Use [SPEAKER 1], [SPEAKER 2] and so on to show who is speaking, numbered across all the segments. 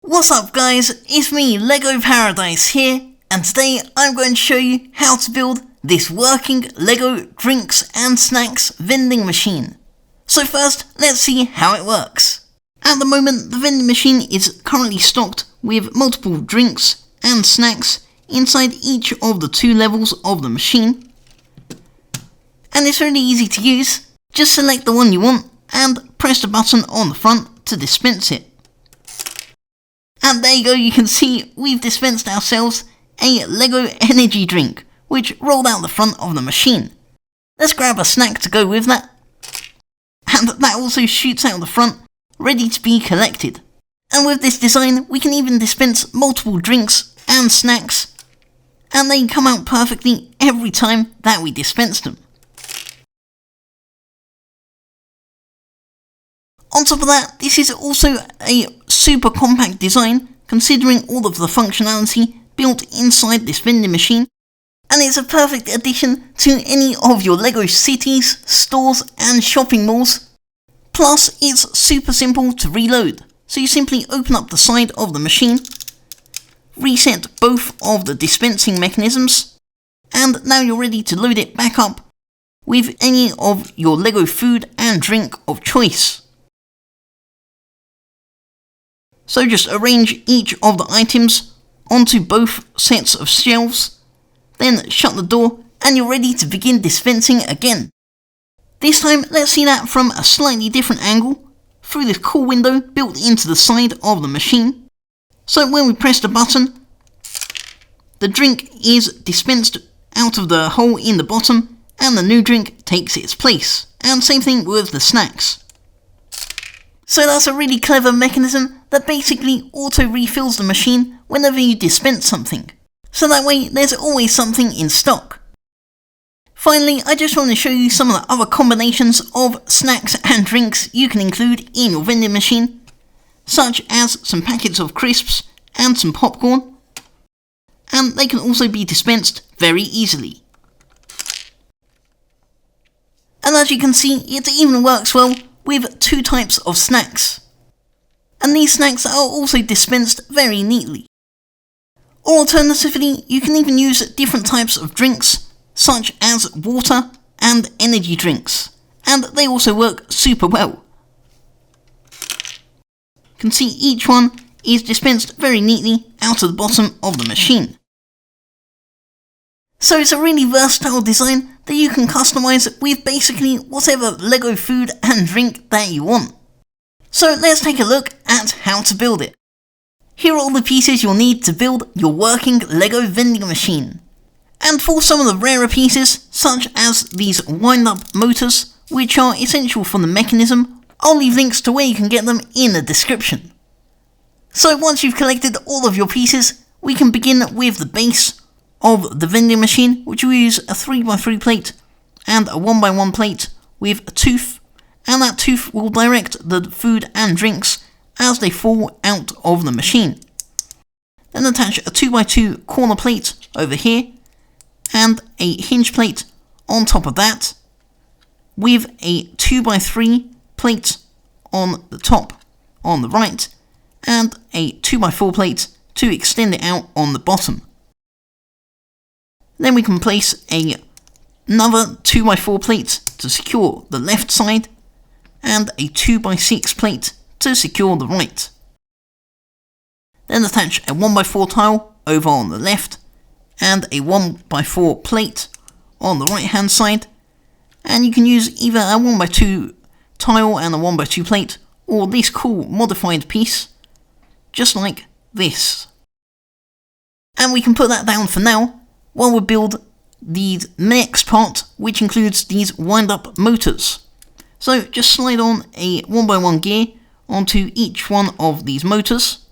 [SPEAKER 1] What's up guys, it's me Lego Paradise here, and today I'm going to show you how to build this working Lego drinks and snacks vending machine. So first, let's see how it works. At the moment, the vending machine is currently stocked with multiple drinks and snacks inside each of the two levels of the machine. And it's really easy to use. Just select the one you want and press the button on the front to dispense it. And there you go, you can see we've dispensed ourselves a Lego energy drink, which rolled out the front of the machine. Let's grab a snack to go with that. And that also shoots out the front, ready to be collected. And with this design, we can even dispense multiple drinks and snacks, and they come out perfectly every time that we dispense them. On top of that, this is also a super compact design, considering all of the functionality built inside this vending machine, and it's a perfect addition to any of your Lego cities, stores and shopping malls. Plus, it's super simple to reload, so you simply open up the side of the machine, reset both of the dispensing mechanisms, and now you're ready to load it back up with any of your Lego food and drink of choice. So just arrange each of the items onto both sets of shelves, then shut the door and you're ready to begin dispensing again. This time let's see that from a slightly different angle, through this cool window built into the side of the machine. So when we press the button, the drink is dispensed out of the hole in the bottom and the new drink takes its place. And same thing with the snacks. So that's a really clever mechanism that basically auto-refills the machine whenever you dispense something. So that way there's always something in stock. Finally, I just want to show you some of the other combinations of snacks and drinks you can include in your vending machine, such as some packets of crisps and some popcorn, and they can also be dispensed very easily. And as you can see, it even works well with two types of snacks. And these snacks are also dispensed very neatly. Or alternatively, you can even use different types of drinks, such as water and energy drinks, and they also work super well. You can see each one is dispensed very neatly out of the bottom of the machine. So it's a really versatile design that you can customize with basically whatever Lego food and drink that you want. So let's take a look at how to build it. Here are all the pieces you'll need to build your working Lego vending machine. And for some of the rarer pieces, such as these wind-up motors, which are essential for the mechanism, I'll leave links to where you can get them in the description. So once you've collected all of your pieces, we can begin with the base of the vending machine, which will use a 3x3 plate and a 1x1 plate with a tooth, and that tooth will direct the food and drinks as they fall out of the machine. Then attach a 2x2 corner plate over here and a hinge plate on top of that, with a 2x3 plate on the top on the right and a 2x4 plate to extend it out on the bottom. Then we can place another 2x4 plate to secure the left side and a 2x6 plate to secure the right. Then attach a 1x4 tile over on the left and a 1x4 plate on the right hand side, and you can use either a 1x2 tile and a 1x2 plate or this cool modified piece just like this. And we can put that down for now while we build the next part, which includes these wind-up motors. So just slide on a 1x1 gear onto each one of these motors,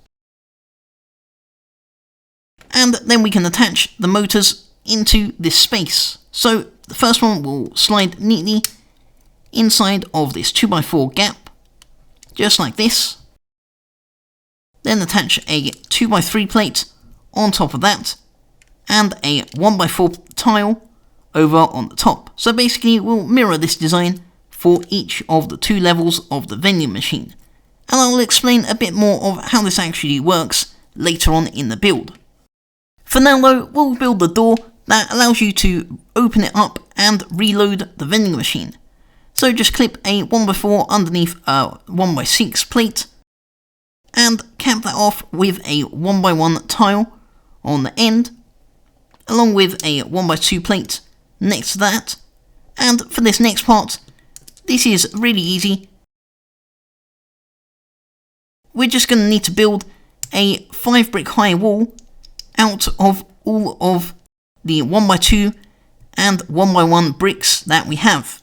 [SPEAKER 1] and then we can attach the motors into this space. So the first one will slide neatly inside of this 2x4 gap, just like this. Then attach a 2x3 plate on top of that, and a 1x4 tile over on the top. So basically we'll mirror this design for each of the two levels of the vending machine. and I'll explain a bit more of how this actually works later on in the build. For now though, we'll build the door that allows you to open it up and reload the vending machine. So just clip a 1x4 underneath a 1x6 plate and cap that off with a 1x1 tile on the end, along with a 1x2 plate next to that. And for this next part, this is really easy. We're just going to need to build a 5 brick high wall out of all of the 1x2 and 1x1 bricks that we have.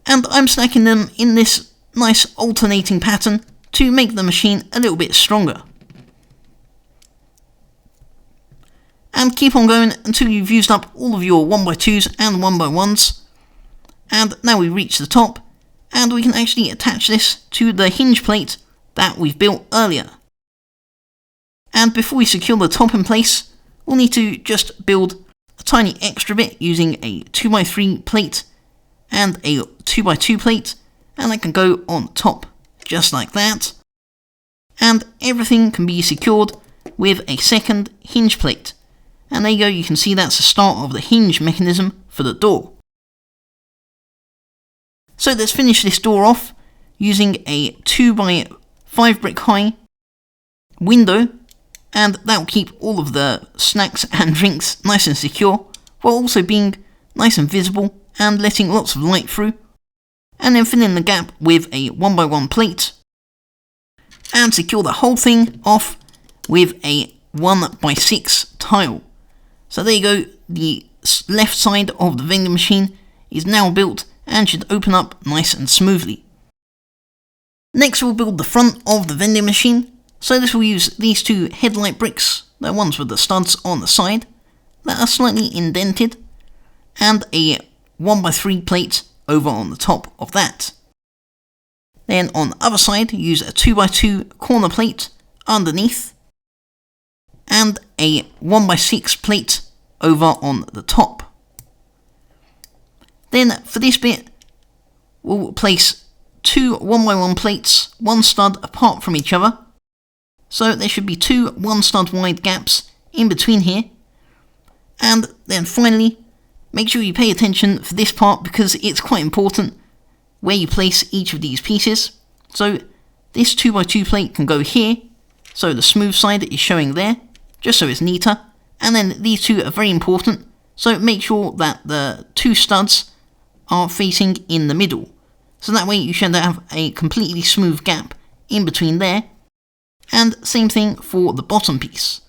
[SPEAKER 1] And I'm stacking them in this nice alternating pattern to make the machine a little bit stronger. And keep on going until you've used up all of your 1x2s and 1x1s. And now we reach the top, and we can actually attach this to the hinge plate that we've built earlier. And before we secure the top in place, we'll need to just build a tiny extra bit using a 2x3 plate and a 2x2 plate, and that can go on top just like that. And everything can be secured with a second hinge plate. And there you go, you can see that's the start of the hinge mechanism for the door. So let's finish this door off using a 2x5 brick high window, and that will keep all of the snacks and drinks nice and secure, while also being nice and visible and letting lots of light through. And then fill in the gap with a 1x1 plate, and secure the whole thing off with a 1x6 tile. So there you go, the left side of the vending machine is now built and should open up nice and smoothly. Next we'll build the front of the vending machine. So this will use these two headlight bricks, the ones with the studs on the side, that are slightly indented, and a 1x3 plate over on the top of that. Then on the other side, use a 2x2 corner plate underneath, and a 1x6 plate over on the top. Then for this bit, we'll place two 1x1 plates, one stud apart from each other. So there should be two 1 stud wide gaps in between here. And then finally, make sure you pay attention for this part because it's quite important where you place each of these pieces. So this 2x2 plate can go here, so the smooth side is showing there, just so it's neater. And then these two are very important, so make sure that the two studs are facing in the middle. So that way you should have a completely smooth gap in between there. And same thing for the bottom piece.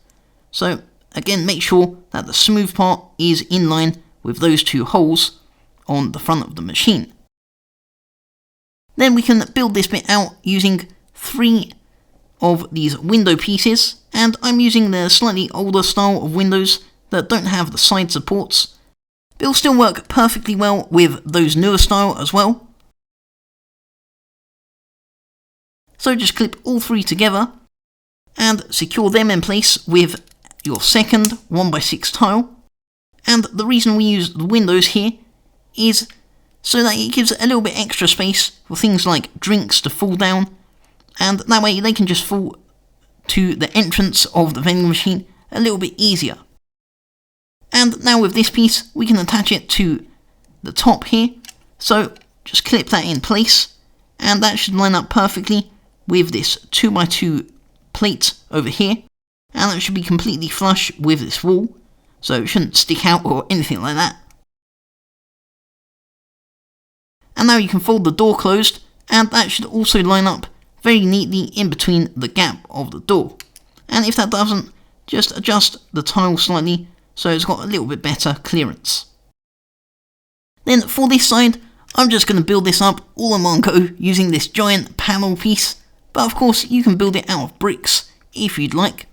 [SPEAKER 1] So again, make sure that the smooth part is in line with those two holes on the front of the machine. Then we can build this bit out using 3 of these window pieces, and I'm using the slightly older style of windows that don't have the side supports. They'll still work perfectly well with those newer style as well. So just clip all 3 together and secure them in place with your second 1x6 tile. And the reason we use the windows here is so that it gives a little bit extra space for things like drinks to fall down, and that way they can just fall to the entrance of the vending machine a little bit easier. And now with this piece, we can attach it to the top here. So just clip that in place, and that should line up perfectly with this 2x2 plate over here. And that should be completely flush with this wall, so it shouldn't stick out or anything like that. And now you can fold the door closed, and that should also line up very neatly in between the gap of the door. And if that doesn't, just adjust the tile slightly so it's got a little bit better clearance. Then for this side, I'm just going to build this up all in one go using this giant panel piece, but of course you can build it out of bricks if you'd like.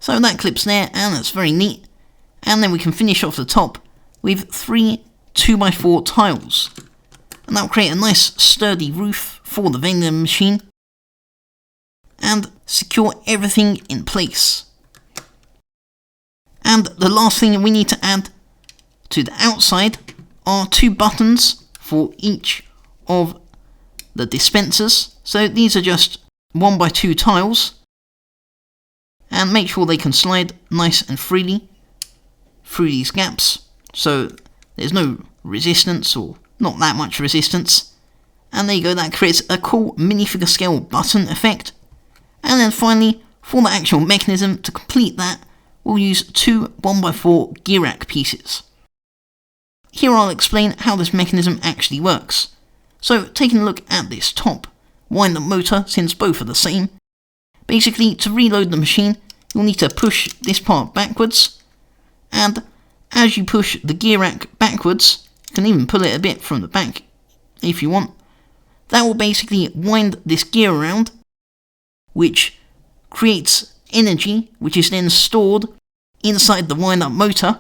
[SPEAKER 1] So that clips there, and that's very neat. And then we can finish off the top with 3 2x4 tiles. And that will create a nice sturdy roof for the vending machine and secure everything in place. And the last thing we need to add to the outside are 2 buttons for each of the dispensers. So these are just 1x2 tiles, and make sure they can slide nice and freely through these gaps, so there's no resistance, or not that much resistance. And there you go, that creates a cool minifigure scale button effect. And then finally, for the actual mechanism, to complete that, we'll use 2 1x4 gear rack pieces. Here I'll explain how this mechanism actually works. So taking a look at this top wind-up motor, since both are the same, basically to reload the machine you'll need to push this part backwards, and as you push the gear rack backwards, you can even pull it a bit from the back if you want, that will basically wind this gear around, which creates energy which is then stored inside the wind-up motor,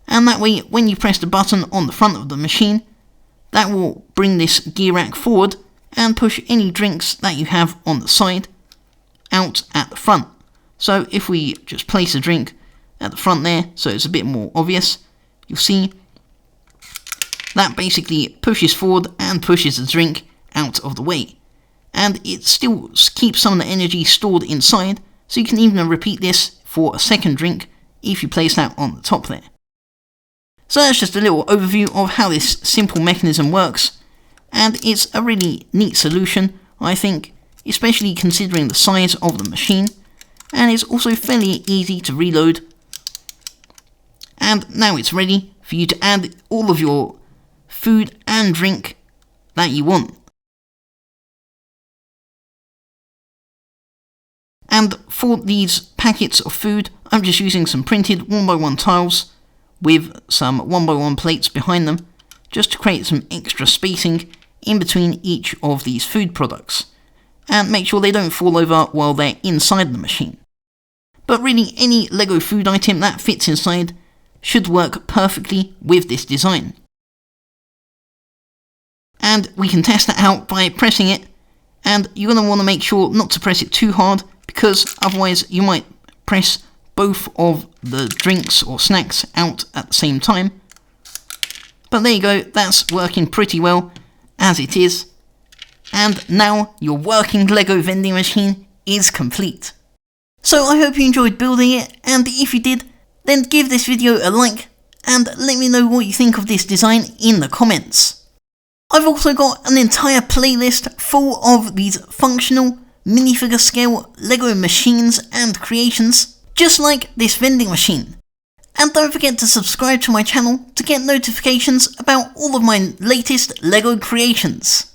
[SPEAKER 1] and that way when you press the button on the front of the machine, that will bring this gear rack forward and push any drinks that you have on the side out at the front. So if we just place a drink at the front there, so it's a bit more obvious, you'll see that basically pushes forward and pushes the drink out of the way. And it still keeps some of the energy stored inside, so you can even repeat this for a second drink if you place that on the top there. So that's just a little overview of how this simple mechanism works, and it's a really neat solution, I think, especially considering the size of the machine, and it's also fairly easy to reload. And now it's ready for you to add all of your food and drink that you want. And for these packets of food, I'm just using some printed 1x1 tiles with some 1x1 plates behind them, just to create some extra spacing in between each of these food products, and make sure they don't fall over while they're inside the machine. But really, any Lego food item that fits inside should work perfectly with this design. And we can test that out by pressing it, and you're going to want to make sure not to press it too hard, because otherwise you might press both of the drinks or snacks out at the same time. But there you go, that's working pretty well as it is. And now your working Lego vending machine is complete. So I hope you enjoyed building it, and if you did, then give this video a like and let me know what you think of this design in the comments. I've also got an entire playlist full of these functional minifigure scale Lego machines and creations, just like this vending machine. And don't forget to subscribe to my channel to get notifications about all of my latest Lego creations.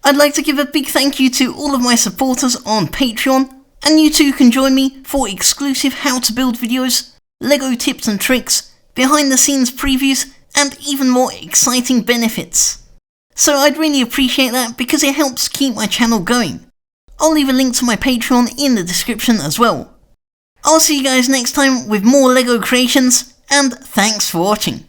[SPEAKER 1] I'd like to give a big thank you to all of my supporters on Patreon, and you too can join me for exclusive how to build videos, Lego tips and tricks, behind the scenes previews, and even more exciting benefits. So I'd really appreciate that because it helps keep my channel going. I'll leave a link to my Patreon in the description as well. I'll see you guys next time with more Lego creations, and thanks for watching.